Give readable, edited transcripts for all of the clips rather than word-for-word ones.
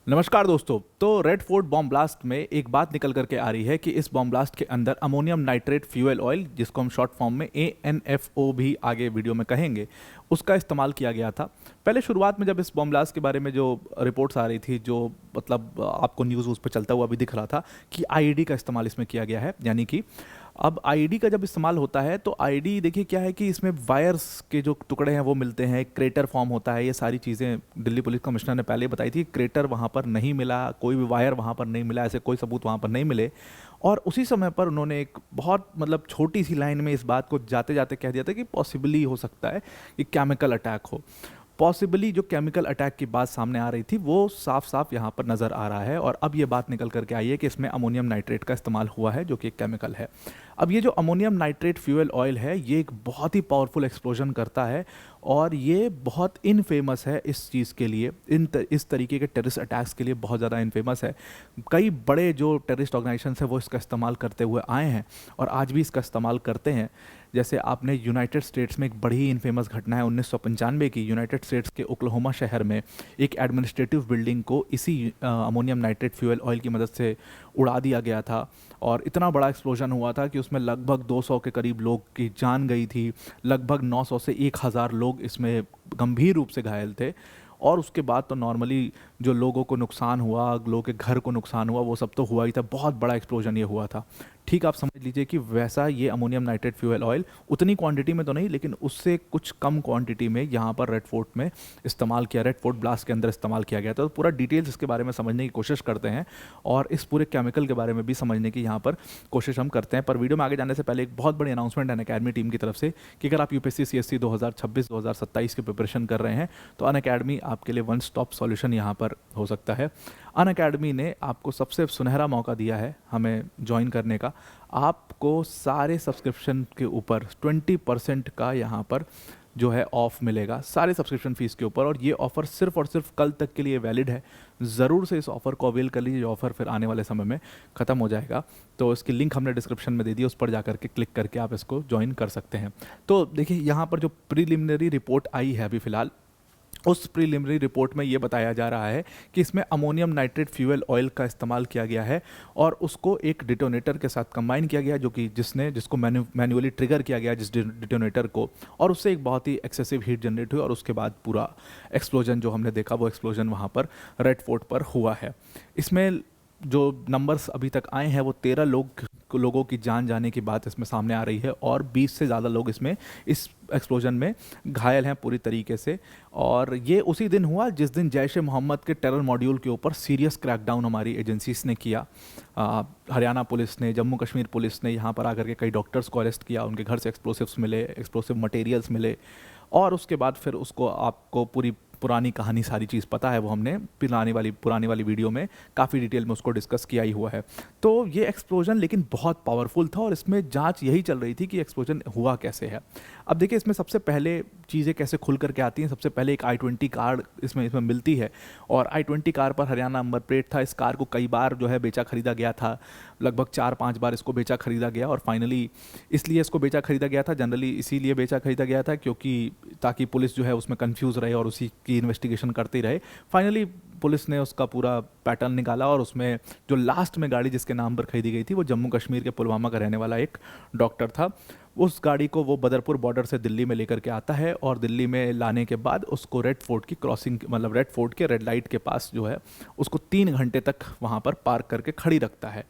नमस्कार दोस्तों। तो रेड फोर्ट बॉम्ब ब्लास्ट में एक बात निकल करके आ रही है कि इस बॉम्ब ब्लास्ट के अंदर अमोनियम नाइट्रेट फ्यूल ऑयल, जिसको हम शॉर्ट फॉर्म में ANFO भी आगे वीडियो में कहेंगे, उसका इस्तेमाल किया गया था। पहले शुरुआत में जब इस बॉम्ब ब्लास्ट के बारे में जो रिपोर्ट्स आ रही थी, जो मतलब आपको न्यूज़ उस पर चलता हुआ भी दिख रहा था कि IED का इस्तेमाल इसमें किया गया है। यानी कि अब आईडी का जब इस्तेमाल होता है तो आईडी देखिए क्या है कि इसमें वायर्स के जो टुकड़े हैं वो मिलते हैं, क्रेटर फॉर्म होता है, ये सारी चीज़ें दिल्ली पुलिस कमिश्नर ने पहले बताई थी। क्रेटर वहाँ पर नहीं मिला, कोई भी वायर वहाँ पर नहीं मिला, ऐसे कोई सबूत वहाँ पर नहीं मिले। और उसी समय पर उन्होंने एक बहुत मतलब छोटी सी लाइन में इस बात को जाते जाते कह दिया था कि पॉसिबली हो सकता है कि केमिकल अटैक हो। पॉसिबली जो केमिकल अटैक की बात सामने आ रही थी वो साफ साफ यहाँ पर नज़र आ रहा है, और अब ये बात निकल करके आई है कि इसमें अमोनियम नाइट्रेट का इस्तेमाल हुआ है, जो कि एक केमिकल है। अब ये जो अमोनियम नाइट्रेट फ्यूल ऑयल है, ये एक बहुत ही पावरफुल एक्सप्लोजन करता है, और ये बहुत इनफेमस है इस चीज़ के लिए, इस तरीके के टेररिस्ट अटैक्स के लिए बहुत ज़्यादा इनफेमस है। कई बड़े जो टेररिस्ट ऑर्गेनाइजेशन है वो इसका इस्तेमाल करते हुए आए हैं और आज भी इसका इस्तेमाल करते हैं। जैसे आपने यूनाइटेड स्टेट्स में एक बड़ी ही इनफेमस घटना है 1995 की, यूनाइटेड स्टेट्स के ओक्लाहोमा शहर में एक एडमिनिस्ट्रेटिव बिल्डिंग को इसी अमोनियम नाइट्रेट फ्यूल ऑयल की मदद से उड़ा दिया गया था, और इतना बड़ा एक्सप्लोजन हुआ था कि उसमें लगभग 200 के करीब लोग की जान गई थी। लगभग 900 से 1000 लोग इसमें गंभीर रूप से घायल थे। और उसके बाद तो नॉर्मली जो लोगों को नुकसान हुआ, लोगों के घर को नुकसान हुआ, वो सब तो हुआ ही था। बहुत बड़ा एक्सप्लोजन ये हुआ था। ठीक, आप समझ लीजिए कि वैसा ये अमोनियम नाइट्रेट फ्यूल ऑयल उतनी क्वांटिटी में तो नहीं, लेकिन उससे कुछ कम क्वांटिटी में यहाँ पर रेड फोर्ट में इस्तेमाल किया, रेड फोर्ट ब्लास्ट के अंदर इस्तेमाल किया गया था। तो पूरा डिटेल्स इसके बारे में समझने की कोशिश करते हैं और इस पूरे केमिकल के बारे में भी समझने की यहाँ पर कोशिश हम करते हैं। पर वीडियो में आगे जाने से पहले एक बहुत बड़ी अनाउंसमेंट है अनअकैडमी टीम की तरफ से कि अगर आप यूपीएससी CSC 2026-2027 की प्रिपरेशन कर रहे हैं तो अनअकैडमी आपके लिए वन स्टॉप सॉल्यूशन यहाँ पर हो सकता है। अनअकैडमी ने आपको सबसे सुनहरा मौका दिया है हमें ज्वाइन करने का। आपको सारे सब्सक्रिप्शन के ऊपर 20% का यहाँ पर जो है ऑफ मिलेगा, सारे सब्सक्रिप्शन फीस के ऊपर, और ये ऑफ़र सिर्फ और सिर्फ कल तक के लिए वैलिड है। ज़रूर से इस ऑफ़र को अवेल कर लीजिए। ये ऑफ़र फिर आने वाले समय में ख़त्म हो जाएगा। तो इसकी लिंक हमने डिस्क्रिप्शन में दे दी, उस पर जाकर के क्लिक करके आप इसको ज्वाइन कर सकते हैं। तो देखिए यहाँ पर जो प्रीलिमिनरी रिपोर्ट आई है अभी फ़िलहाल, उस प्रीलिमिनरी रिपोर्ट में ये बताया जा रहा है कि इसमें अमोनियम नाइट्रेट फ्यूल ऑयल का इस्तेमाल किया गया है और उसको एक डिटोनेटर के साथ कंबाइन किया गया, जो कि जिसको मैन्युअली ट्रिगर किया गया जिस डिटोनेटर को, और उससे एक बहुत ही एक्सेसिव हीट जनरेट हुई और उसके बाद पूरा एक्सप्लोजन जो हमने देखा वो एक्सप्लोजन वहाँ पर रेड फोर्ट पर हुआ है। इसमें जो नंबर्स अभी तक आए हैं वो 13 लोगों की जान जाने की बात इसमें सामने आ रही है, और 20 से ज़्यादा लोग इसमें इस एक्सप्लोजन में घायल हैं पूरी तरीके से। और ये उसी दिन हुआ जिस दिन जैश ए मोहम्मद के टेरर मॉड्यूल के ऊपर सीरियस क्रैकडाउन हमारी एजेंसीज ने किया। हरियाणा पुलिस ने, जम्मू कश्मीर पुलिस ने यहाँ पर आकर के कई डॉक्टर्स को अरेस्ट किया, उनके घर से एक्सप्लोसिव्स मिले, एक्सप्लोसिव मटेरियल्स मिले, और उसके बाद फिर उसको आपको पूरी पुरानी कहानी सारी चीज़ पता है, वो हमने पुरानी वाली वीडियो में काफ़ी डिटेल में उसको डिस्कस किया ही हुआ है। तो ये एक्सप्लोजन लेकिन बहुत पावरफुल था और इसमें जांच यही चल रही थी कि एक्सप्लोजन हुआ कैसे है। अब देखिए इसमें सबसे पहले चीज़ें कैसे खुल करके आती हैं। सबसे पहले एक I-20 कार इसमें मिलती है, और I-20 कार पर हरियाणा नंबर प्लेट था। इस कार को कई बार जो है बेचा खरीदा गया था, लगभग 4-5 बार इसको बेचा खरीदा गया, और फाइनली इसलिए इसको बेचा खरीदा गया था, जनरली इसीलिए बेचा खरीदा गया था क्योंकि ताकि पुलिस जो है उसमें कंफ्यूज रहे और उसी की इन्वेस्टिगेशन करती रहे। फाइनली पुलिस ने उसका पूरा पैटर्न निकाला, और उसमें जो लास्ट में गाड़ी जिसके नाम पर खरीदी गई थी वो जम्मू कश्मीर के पुलवामा का रहने वाला एक डॉक्टर था। उस गाड़ी को वो बदरपुर बॉर्डर से दिल्ली में लेकर के आता है, और दिल्ली में लाने के बाद उसको रेड फोर्ट की क्रॉसिंग, मतलब रेड फोर्ट के रेड लाइट के पास जो है उसको 3 घंटे तक वहाँ पर पार्क करके खड़ी रखता है।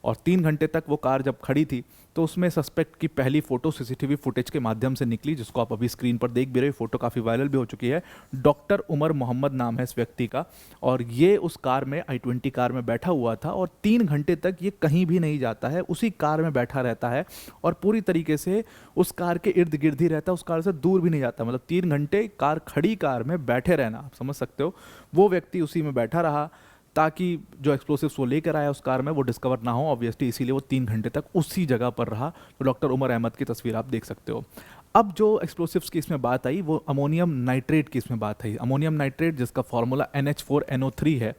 और 3 घंटे तक वो कार जब खड़ी थी तो उसमें सस्पेक्ट की पहली फ़ोटो CCTV फुटेज के माध्यम से निकली, जिसको आप अभी स्क्रीन पर देख भी रहे हो। फोटो काफ़ी वायरल भी हो चुकी है। डॉक्टर उमर मोहम्मद नाम है इस व्यक्ति का, और ये उस कार में I-20 कार में बैठा हुआ था, और 3 घंटे तक ये कहीं भी नहीं जाता है, उसी कार में बैठा रहता है और पूरी तरीके से उस कार के इर्द गिर्द ही रहता है, उस कार से दूर भी नहीं जाता। मतलब 3 घंटे खड़ी कार में बैठे रहना, आप समझ सकते हो। वो व्यक्ति उसी में बैठा रहा ताकि जो एक्सप्लोसिव्स वो लेकर आया उस कार में वो डिस्कवर ना हो, ऑब्वियसली, इसीलिए वो 3 घंटे तक उसी जगह पर रहा। तो डॉक्टर उमर अहमद की तस्वीर आप देख सकते हो। अब जो एक्सप्लोसिव्स की इसमें बात आई वो अमोनियम नाइट्रेट की इसमें बात आई। अमोनियम नाइट्रेट जिसका फॉर्मूला NH4NO3 है।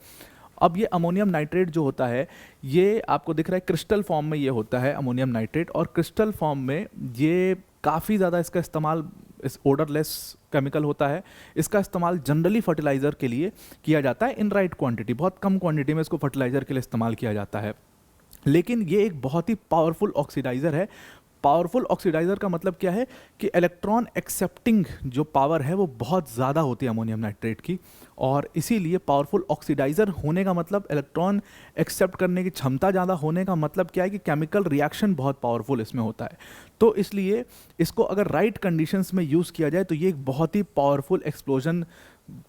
अब ये अमोनियम नाइट्रेट जो होता है ये आपको दिख रहा है क्रिस्टल फॉर्म में ये होता है अमोनियम नाइट्रेट, और क्रिस्टल फॉर्म में ये काफ़ी ज़्यादा इसका इस्तेमाल इस ओडरलेस केमिकल होता है। इसका इस्तेमाल जनरली फर्टिलाइज़र के लिए किया जाता है इन राइट क्वांटिटी, बहुत कम क्वांटिटी में इसको फर्टिलाइज़र के लिए इस्तेमाल किया जाता है। लेकिन ये एक बहुत ही पावरफुल ऑक्सीडाइज़र है। पावरफुल ऑक्सीडाइज़र का मतलब क्या है कि इलेक्ट्रॉन एक्सेप्टिंग जो पावर है वो बहुत ज़्यादा होती है अमोनियम नाइट्रेट की, और इसीलिए पावरफुल ऑक्सीडाइज़र होने का मतलब इलेक्ट्रॉन एक्सेप्ट करने की क्षमता ज़्यादा होने का मतलब क्या है कि केमिकल रिएक्शन बहुत पावरफुल इसमें होता है। तो इसलिए इसको अगर राइट कंडीशंस में यूज़ किया जाए तो ये एक बहुत ही पावरफुल एक्सप्लोजन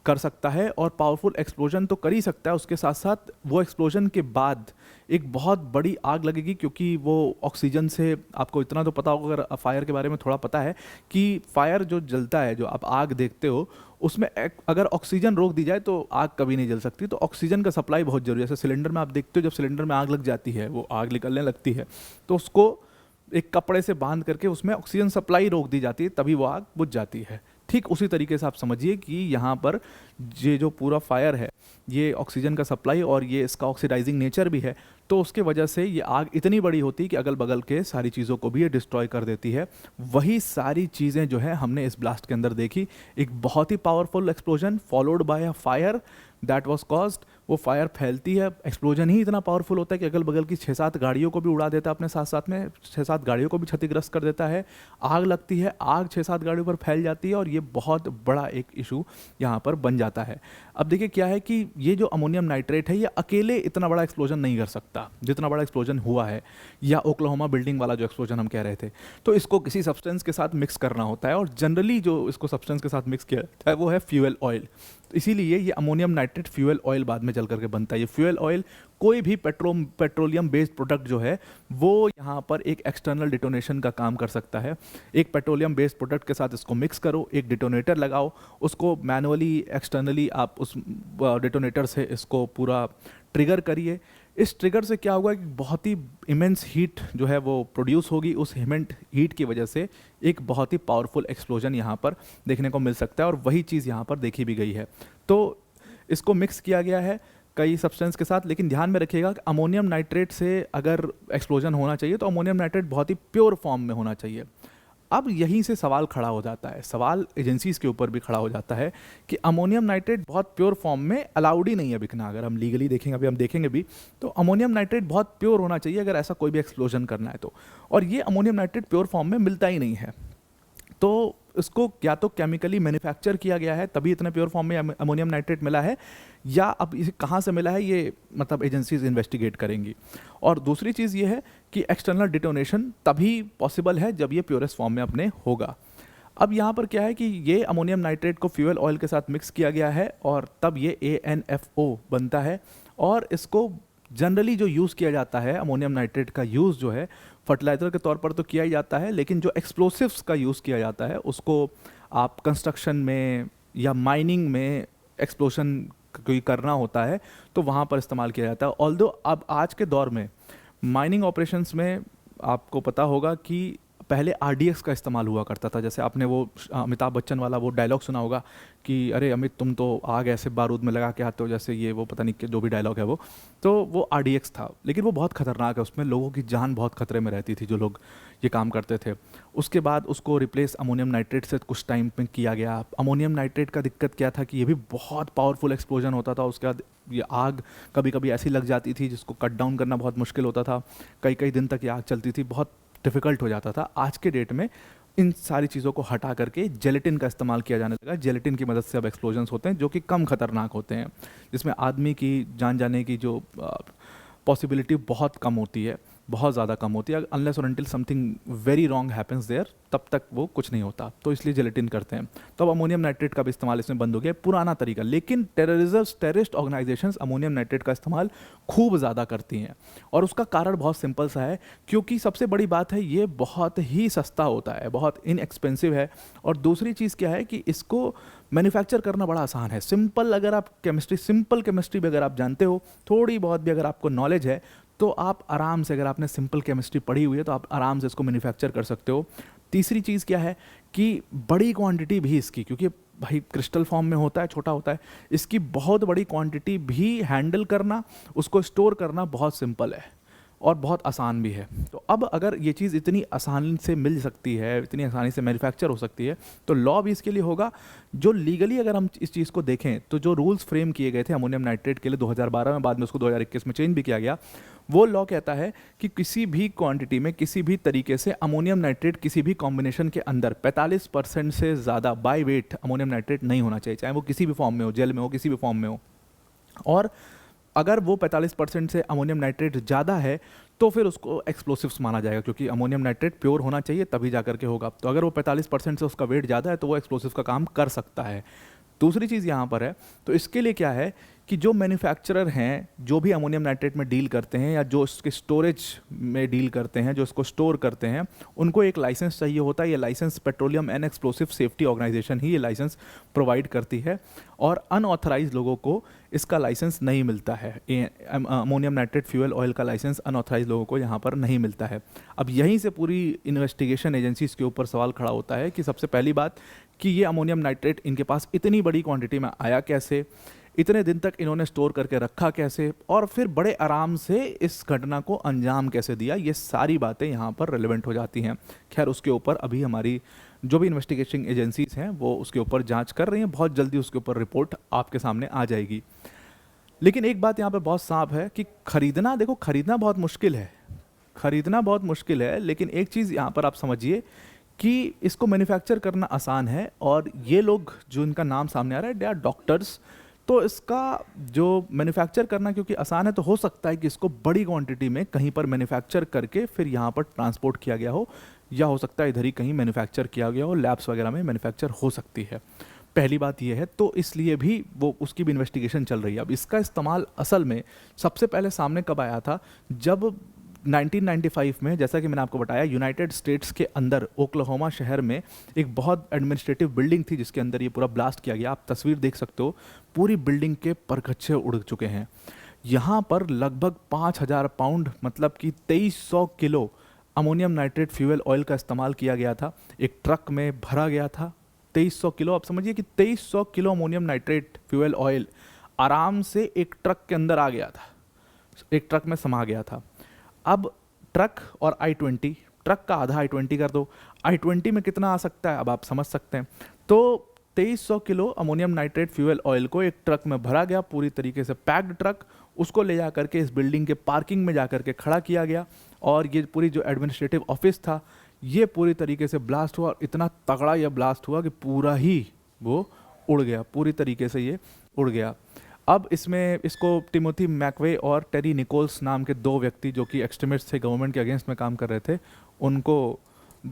कर सकता है, और पावरफुल एक्सप्लोजन तो कर ही सकता है, उसके साथ साथ वो एक्सप्लोजन के बाद एक बहुत बड़ी आग लगेगी, क्योंकि वो ऑक्सीजन से, आपको इतना तो पता होगा अगर फायर के बारे में थोड़ा पता है, कि फायर जो जलता है, जो आप आग देखते हो, उसमें अगर ऑक्सीजन रोक दी जाए तो आग कभी नहीं जल सकती। तो ऑक्सीजन का सप्लाई बहुत जरूरी है। जैसे सिलेंडर में आप देखते हो, जब सिलेंडर में आग लग जाती है, वो आग निकलने लगती है, तो उसको एक कपड़े से बांध करके उसमें ऑक्सीजन सप्लाई रोक दी जाती है, तभी वो आग बुझ जाती है। ठीक उसी तरीके से आप समझिए कि यहाँ पर ये जो पूरा फायर है, ये ऑक्सीजन का सप्लाई और ये इसका ऑक्सीडाइजिंग नेचर भी है, तो उसके वजह से ये आग इतनी बड़ी होती है कि अगल बगल के सारी चीज़ों को भी ये डिस्ट्रॉय कर देती है। वही सारी चीज़ें जो है हमने इस ब्लास्ट के अंदर देखी, एक बहुत ही powerful explosion followed by a fire that was caused. वो फायर फैलती है, एक्सप्लोजन ही इतना पावरफुल होता है कि अगल बगल की 6-7 गाड़ियों को भी उड़ा देता है, अपने साथ साथ में 6-7 गाड़ियों को भी क्षतिग्रस्त कर देता है। आग लगती है, आग 6-7 गाड़ियों पर फैल जाती है, और ये बहुत बड़ा एक इशू यहाँ पर बन जाता है। अब देखिए क्या है कि ये जो अमोनियम नाइट्रेट है, ये अकेले इतना बड़ा एक्सप्लोजन नहीं कर सकता जितना बड़ा एक्सप्लोजन हुआ है, या ओक्लाहोमा बिल्डिंग वाला जो एक्सप्लोजन हम कह रहे थे। तो इसको किसी सब्सटेंस के साथ मिक्स करना होता है, और जनरली जो इसको सब्सटेंस के साथ मिक्स किया जाता है वो है फ्यूल ऑयल। तो इसीलिए ये अमोनियम नाइट्रेट फ्यूल ऑयल बाद में चल करके बनता है। ये फ्यूल ऑयल कोई भी पेट्रोलियम बेस्ड प्रोडक्ट जो है वो यहाँ पर एक एक्सटर्नल डिटोनेशन का काम कर सकता है। एक पेट्रोलियम बेस्ड प्रोडक्ट के साथ इसको मिक्स करो, एक डिटोनेटर लगाओ, उसको मैनुअली एक्सटर्नली आप उस डिटोनेटर से इसको पूरा ट्रिगर करिए। इस ट्रिगर से क्या होगा कि बहुत ही इमेंस हीट जो है वो प्रोड्यूस होगी। उस इमेंट हीट की वजह से एक बहुत ही पावरफुल एक्सप्लोजन यहाँ पर देखने को मिल सकता है, और वही चीज़ यहाँ पर देखी भी गई है। तो इसको मिक्स किया गया है कई सब्सटेंस के साथ, लेकिन ध्यान में रखिएगा कि अमोनियम नाइट्रेट से अगर एक्सप्लोजन होना चाहिए तो अमोनियम नाइट्रेट बहुत ही प्योर फॉर्म में होना चाहिए। अब यहीं से सवाल खड़ा हो जाता है, सवाल एजेंसीज के ऊपर भी खड़ा हो जाता है कि अमोनियम नाइट्रेट बहुत प्योर फॉर्म में अलाउड ही नहीं है बिकना। अगर हम लीगली देखेंगे, अभी हम देखेंगे भी, तो अमोनियम नाइट्रेट बहुत प्योर होना चाहिए अगर ऐसा कोई भी एक्सप्लोजन करना है तो, और ये अमोनियम नाइट्रेट प्योर फॉर्म में मिलता ही नहीं है। तो इसको या तो केमिकली मैन्युफैक्चर किया गया है तभी इतने प्योर फॉर्म में अमोनियम नाइट्रेट मिला है, या अब इसे कहाँ से मिला है ये मतलब एजेंसीज इन्वेस्टिगेट करेंगी। और दूसरी चीज़ ये है कि एक्सटर्नल डिटोनेशन तभी पॉसिबल है जब ये प्योरेस्ट फॉर्म में अपने होगा। अब यहाँ पर क्या है कि ये अमोनियम नाइट्रेट को फ्यूल ऑयल के साथ मिक्स किया गया है, और तब ये ANFO बनता है। और इसको जनरली जो यूज़ किया जाता है, अमोनियम नाइट्रेट का यूज़ जो है फर्टिलाइज़र के तौर पर तो किया ही जाता है, लेकिन जो एक्सप्लोसिव्स का यूज़ किया जाता है उसको आप कंस्ट्रक्शन में या माइनिंग में एक्सप्लोजन कोई करना होता है तो वहाँ पर इस्तेमाल किया जाता है। ऑल्दो अब आज के दौर में माइनिंग ऑपरेशंस में आपको पता होगा कि पहले RDX का इस्तेमाल हुआ करता था। जैसे आपने वो अमिताभ बच्चन वाला वो डायलॉग सुना होगा कि अरे अमित तुम तो आग ऐसे बारूद में लगा के आते हो, जैसे ये वो पता नहीं जो भी डायलॉग है वो, तो वो RDX था। लेकिन वो बहुत खतरनाक है, उसमें लोगों की जान बहुत खतरे में रहती थी जो लोग ये काम करते थे। उसके बाद उसको रिप्लेस अमोनियम नाइट्रेट से कुछ टाइम में किया गया। अमोनियम नाइट्रेट का दिक्कत क्या था कि ये भी बहुत पावरफुल एक्सप्लोजन होता था। उसके बाद ये आग कभी कभी ऐसी लग जाती थी जिसको कट डाउन करना बहुत मुश्किल होता था, कई कई दिन तक ये आग चलती थी, बहुत डिफ़िकल्ट हो जाता था। आज के डेट में इन सारी चीज़ों को हटा करके जेलेटिन का इस्तेमाल किया जाने लगा। जेलेटिन की मदद से अब एक्सप्लोजन्स होते हैं जो कि कम खतरनाक होते हैं, जिसमें आदमी की जान जाने की जो पॉसिबिलिटी बहुत कम होती है, बहुत ज़्यादा कम होती है। अनलेस और until something very wrong happens there, तब तक वो कुछ नहीं होता, तो इसलिए जेलेटिन करते हैं। तो अब अमोनियम नाइट्रेट का भी इस्तेमाल इसमें बंद हो गया, पुराना तरीका। लेकिन टेररिस्ट ऑर्गेनाइजेशंस अमोनियम नाइट्रेट का इस्तेमाल खूब ज़्यादा करती हैं, और उसका कारण बहुत सिंपल सा है, क्योंकि सबसे बड़ी बात है ये बहुत ही सस्ता होता है, बहुत इनएक्सपेंसिव है। और दूसरी चीज़ क्या है कि इसको मैन्युफैक्चर करना बड़ा आसान है। सिंपल केमिस्ट्री भी अगर आप जानते हो, थोड़ी बहुत भी अगर आपको नॉलेज है, तो आप आराम से, अगर आपने सिंपल केमिस्ट्री पढ़ी हुई है तो आप आराम से इसको मैन्युफैक्चर कर सकते हो। तीसरी चीज़ क्या है कि बड़ी क्वांटिटी भी इसकी, क्योंकि भाई क्रिस्टल फॉर्म में होता है, छोटा होता है, इसकी बहुत बड़ी क्वांटिटी भी हैंडल करना, उसको स्टोर करना बहुत सिंपल है। और बहुत आसान भी है। तो अब अगर ये चीज़ इतनी आसानी से मिल सकती है, इतनी आसानी से मैन्युफैक्चर हो सकती है, तो लॉ भी इसके लिए होगा। जो लीगली अगर हम इस चीज़ को देखें तो जो रूल्स फ्रेम किए गए थे अमोनियम नाइट्रेट के लिए 2012 में, बाद में उसको 2021 में चेंज भी किया गया, वो लॉ कहता है कि किसी भी क्वांटिटी में किसी भी तरीके से अमोनियम नाइट्रेट किसी भी कॉम्बिनेशन के अंदर 45% से ज़्यादा बाय वेट अमोनियम नाइट्रेट नहीं होना चाहिए, चाहे वो किसी भी फॉर्म में हो, जेल में हो, किसी भी फॉर्म में हो। और अगर वो 45% से अमोनियम नाइट्रेट ज़्यादा है तो फिर उसको एक्सप्लोसिव्स माना जाएगा, क्योंकि अमोनियम नाइट्रेट प्योर होना चाहिए तभी जा करके होगा। तो अगर वो 45% से उसका वेट ज़्यादा है तो वो एक्सप्लोसिव का काम कर सकता है। दूसरी चीज़ यहाँ पर है, तो इसके लिए क्या है कि जो मैन्युफैक्चरर हैं, जो भी अमोनियम नाइट्रेट में डील करते हैं या जो इसके स्टोरेज में डील करते हैं, जो इसको स्टोर करते हैं, उनको एक लाइसेंस चाहिए होता है। ये license petroleum and explosive safety organisation ही ये लाइसेंस प्रोवाइड करती है, और अनऑथराइज लोगों को इसका लाइसेंस नहीं मिलता है। अमोनियम नाइट्रेट फ्यूल ऑयल का लाइसेंस अनऑथराइज लोगों को यहाँ पर नहीं मिलता है। अब यहीं से पूरी इन्वेस्टिगेशन एजेंसीज के ऊपर सवाल खड़ा होता है कि सबसे पहली बात कि ये अमोनियम नाइट्रेट इनके पास इतनी बड़ी क्वांटिटी में आया कैसे, इतने दिन तक इन्होंने स्टोर करके रखा कैसे, और फिर बड़े आराम से इस घटना को अंजाम कैसे दिया। ये सारी बातें यहाँ पर रेलेवेंट हो जाती हैं। खैर, उसके ऊपर अभी हमारी जो भी इन्वेस्टिगेशन एजेंसीज हैं वो उसके ऊपर जांच कर रही हैं, बहुत जल्दी उसके ऊपर रिपोर्ट आपके सामने आ जाएगी। लेकिन एक बात यहाँ पे बहुत साफ है कि खरीदना, देखो खरीदना बहुत मुश्किल है, खरीदना बहुत मुश्किल है, लेकिन एक चीज़ यहाँ पर आप समझिए कि इसको मैन्युफैक्चर करना आसान है। और ये लोग जो इनका नाम सामने आ रहा है, दे आर डॉक्टर्स, तो इसका जो मैन्युफैक्चर करना क्योंकि आसान है, तो हो सकता है कि इसको बड़ी क्वांटिटी में कहीं पर मैन्युफैक्चर करके फिर यहाँ पर ट्रांसपोर्ट किया गया हो, या हो सकता है इधर ही कहीं मैन्युफैक्चर किया गया हो, लैब्स वगैरह में मैन्युफैक्चर हो सकती है। पहली बात यह है, तो इसलिए भी वो उसकी भी इन्वेस्टिगेशन चल रही है। अब इसका इस्तेमाल असल में सबसे पहले सामने कब आया था, जब 1995 में, जैसा कि मैंने आपको बताया, यूनाइटेड स्टेट्स के अंदर ओक्लाहोमा शहर में एक बहुत एडमिनिस्ट्रेटिव बिल्डिंग थी जिसके अंदर ये पूरा ब्लास्ट किया गया। आप तस्वीर देख सकते हो, पूरी बिल्डिंग के परखच्चे उड़ चुके हैं। यहाँ पर लगभग 5000 पाउंड, मतलब कि 2300 kilo ammonium nitrate fuel oil का इस्तेमाल किया गया था। एक ट्रक में भरा गया था 2300 किलो। आप समझिए कि 2300 kilo ammonium nitrate fuel oil आराम से एक ट्रक के अंदर आ गया था, एक ट्रक में समा गया था। अब ट्रक और i20, ट्रक का आधा i20 कर दो, i20 में कितना आ सकता है अब आप समझ सकते हैं। तो 2300 kilo ammonium nitrate fuel oil को एक ट्रक में भरा गया, पूरी तरीके से पैक्ड ट्रक, उसको ले जा करके इस बिल्डिंग के पार्किंग में जा करके खड़ा किया गया, और ये पूरी जो एडमिनिस्ट्रेटिव ऑफिस था ये पूरी तरीके से ब्लास्ट हुआ। इतना तगड़ा यह ब्लास्ट हुआ कि पूरा ही वो उड़ गया, पूरी तरीके से ये उड़ गया। अब इसमें इसको टिमोथी मैकवे और टेरी निकोल्स नाम के दो व्यक्ति जो कि एक्सट्रीमिस्ट थे, गवर्नमेंट के अगेंस्ट में काम कर रहे थे,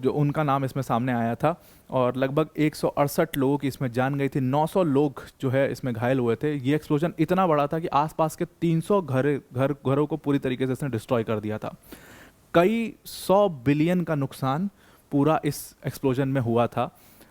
उनका नाम इसमें सामने आया था। और लगभग 168 लोगों की इसमें जान गई थी, 900 लोग जो है इसमें घायल हुए थे। ये एक्सप्लोजन इतना बड़ा था कि आसपास के 300 घरों को पूरी तरीके से इसने डिस्ट्रॉय कर दिया था। कई 100 बिलियन का नुकसान पूरा इस एक्सप्लोजन में हुआ था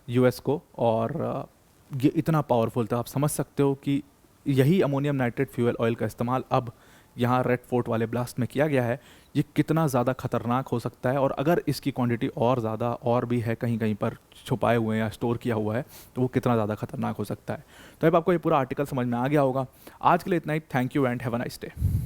यूएस को, और ये इतना पावरफुल था। आप समझ सकते हो कि यही अमोनियम नाइट्रेट फ्यूल ऑयल का इस्तेमाल अब यहाँ रेड फोर्ट वाले ब्लास्ट में किया गया है, ये कितना ज़्यादा खतरनाक हो सकता है। और अगर इसकी क्वांटिटी और ज़्यादा और भी है कहीं कहीं पर छुपाए हुए हैं या स्टोर किया हुआ है, तो वो कितना ज़्यादा खतरनाक हो सकता है। तो अब आपको ये पूरा आर्टिकल समझ में आ गया होगा। आज के लिए इतना ही। Thank you and have a nice day.